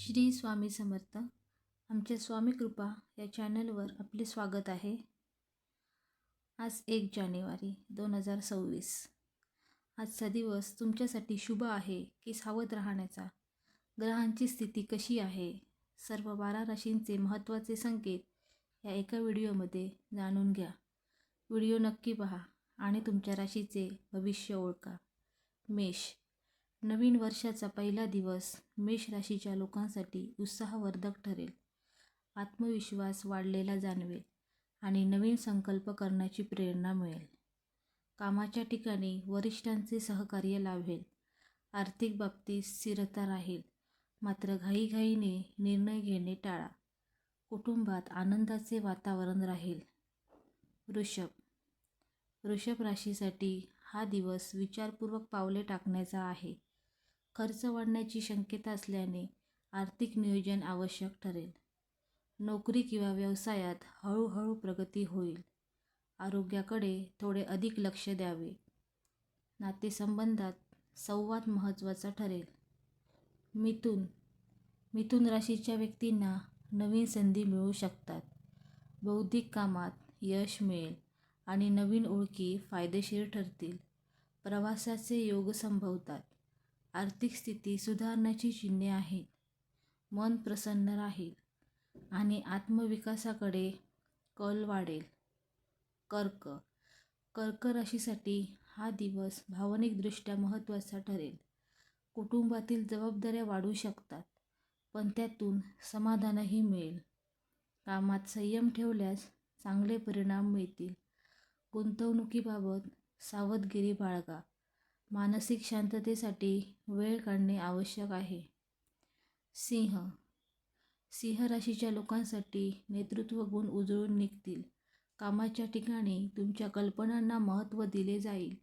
श्री स्वामी समर्थ. आमच्या स्वामी कृपा या चॅनलवर आपले स्वागत आहे. आज 1 जानेवारी 2026. आजचा दिवस तुमच्यासाठी शुभ आहे की सावध राहण्याचा? ग्रहांची स्थिती कशी आहे? सर्व 12 राशींचे महत्त्वाचे संकेत या एका व्हिडिओमध्ये जाणून घ्या. व्हिडिओ नक्की पहा आणि तुमच्या राशीचे भविष्य ओळखा. मेष. नवीन वर्षाचा पहिला दिवस मेष राशीच्या लोकांसाठी उत्साहवर्धक ठरेल. आत्मविश्वास वाढलेला जाणवेल आणि नवीन संकल्प करण्याची प्रेरणा मिळेल. कामाच्या ठिकाणी वरिष्ठांचे सहकार्य लाभेल. आर्थिक बाबतीत स्थिरता राहील, मात्र घाईघाईने निर्णय घेणे टाळा. कुटुंबात आनंदाचे वातावरण राहील. वृषभ. वृषभ राशीसाठी हा दिवस विचारपूर्वक पावले टाकण्याचा आहे. खर्च वाढण्याची शक्यता असल्याने आर्थिक नियोजन आवश्यक ठरेल. नोकरी किंवा व्यवसायात हळूहळू प्रगती होईल. आरोग्याकडे थोडे अधिक लक्ष द्यावे. नातेसंबंधात संवाद महत्त्वाचा ठरेल. मिथुन. मिथुन राशीच्या व्यक्तींना नवीन संधी मिळू शकतात. बौद्धिक कामात यश मिळेल आणि नवीन ओळखी फायदेशीर ठरतील. प्रवासाचे योग संभवतात. आर्थिक स्थिती सुधारण्याची चिन्हे आहेत. मन प्रसन्न राहील आणि आत्मविकासाकडे कल वाढेल. कर्क. कर्क राशीसाठी हा दिवस भावनिकदृष्ट्या महत्त्वाचा ठरेल. कुटुंबातील जबाबदाऱ्या वाढू शकतात, पण त्यातून समाधानही मिळेल. कामात संयम ठेवल्यास चांगले परिणाम मिळतील. गुंतवणुकीबाबत सावधगिरी बाळगा. मानसिक शांततेसाठी वेळ काढणे आवश्यक आहे. सिंह. सिंह राशीच्या लोकांसाठी नेतृत्व गुण उजळून निघतील. कामाच्या ठिकाणी तुमच्या कल्पनांना महत्त्व दिले जाईल.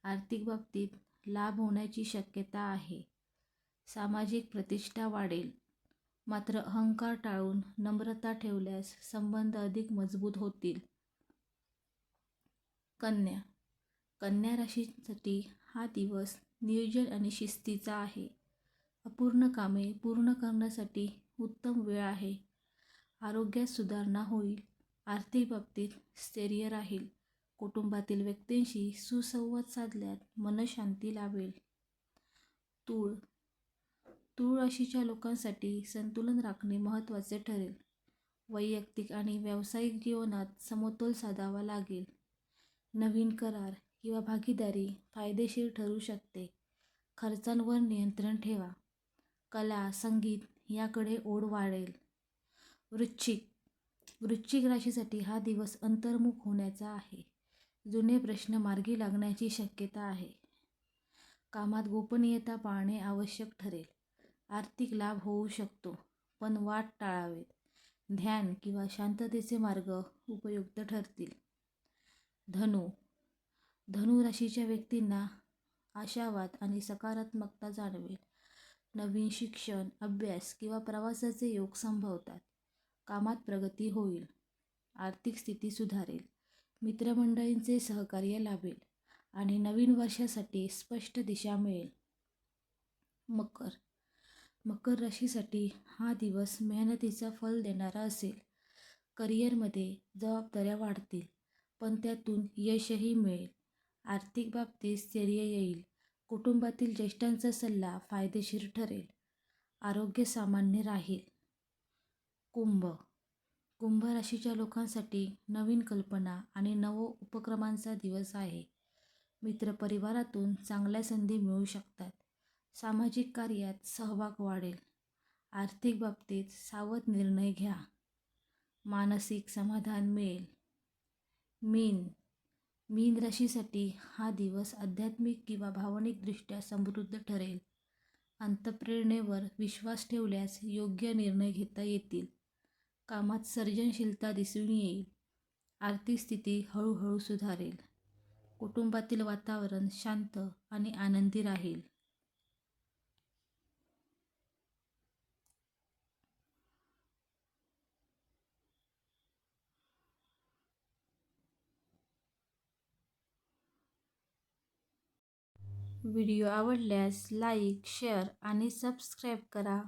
आर्थिक बाबतीत लाभ होण्याची शक्यता आहे. सामाजिक प्रतिष्ठा वाढेल, मात्र अहंकार टाळून नम्रता ठेवल्यास संबंध अधिक मजबूत होतील. कन्या. कन्या राशीसाठी हा दिवस नियोजन आणि शिस्तीचा आहे. अपूर्ण कामे पूर्ण करण्यासाठी उत्तम वेळ आहे. आरोग्यात सुधारणा होईल. आर्थिक बाबतीत स्थैर्य राहील. कुटुंबातील व्यक्तींशी सुसंवाद साधल्यास मनशांती लाभेल. तूळ. तूळ राशीच्या लोकांसाठी संतुलन राखणे महत्त्वाचे ठरेल. वैयक्तिक आणि व्यावसायिक जीवनात समतोल साधावा लागेल. नवीन करार किंवा भागीदारी फायदेशीर ठरू शकते. खर्चांवर नियंत्रण ठेवा. कला, संगीत याकडे ओढ वाढेल. वृश्चिक. वृश्चिक राशीसाठी हा दिवस अंतर्मुख होण्याचा आहे. जुने प्रश्न मार्गी लागण्याची शक्यता आहे. कामात गोपनीयता पाळणे आवश्यक ठरेल. आर्थिक लाभ होऊ शकतो, पण वाद टाळावेत. ध्यान किंवा शांततेचे मार्ग उपयुक्त ठरतील. धनु. धनु राशीच्या व्यक्तींना आशावाद आणि सकारात्मकता जाणवेल. नवीन शिक्षण, अभ्यास किंवा प्रवासाचे योग संभवतात. कामात प्रगती होईल. आर्थिक स्थिती सुधारेल. मित्रमंडळींचे सहकार्य लाभेल आणि नवीन वर्षासाठी स्पष्ट दिशा मिळेल. मकर. मकर राशीसाठी हा दिवस मेहनतीचा फल देणारा असेल. करिअरमध्ये जबाबदाऱ्या वाढतील, पण त्यातून यशही मिळेल. आर्थिक बाबतीत स्थैर्य येईल. कुटुंबातील ज्येष्ठांचा सल्ला फायदेशीर ठरेल. आरोग्य सामान्य राहील. कुंभ. कुंभ राशीच्या लोकांसाठी नवीन कल्पना आणि उपक्रमांचा दिवस आहे. मित्रपरिवारातून चांगल्या संधी मिळू शकतात. सामाजिक कार्यात सहभाग वाढेल. आर्थिक बाबतीत सावध निर्णय घ्या. मानसिक समाधान मिळेल. मीन. मीन राशीसाठी हा दिवस आध्यात्मिक किंवा भावनिकदृष्ट्या समृद्ध ठरेल. अंतःप्रेरणेवर विश्वास ठेवल्यास योग्य निर्णय घेता येतील. कामात सर्जनशीलता दिसून येईल. आर्थिक स्थिती हळूहळू सुधारेल. कुटुंबातील वातावरण शांत आणि आनंदी राहील. व्हिडिओ आवडल्यास लाईक, शेअर आणि सबस्क्राईब करा.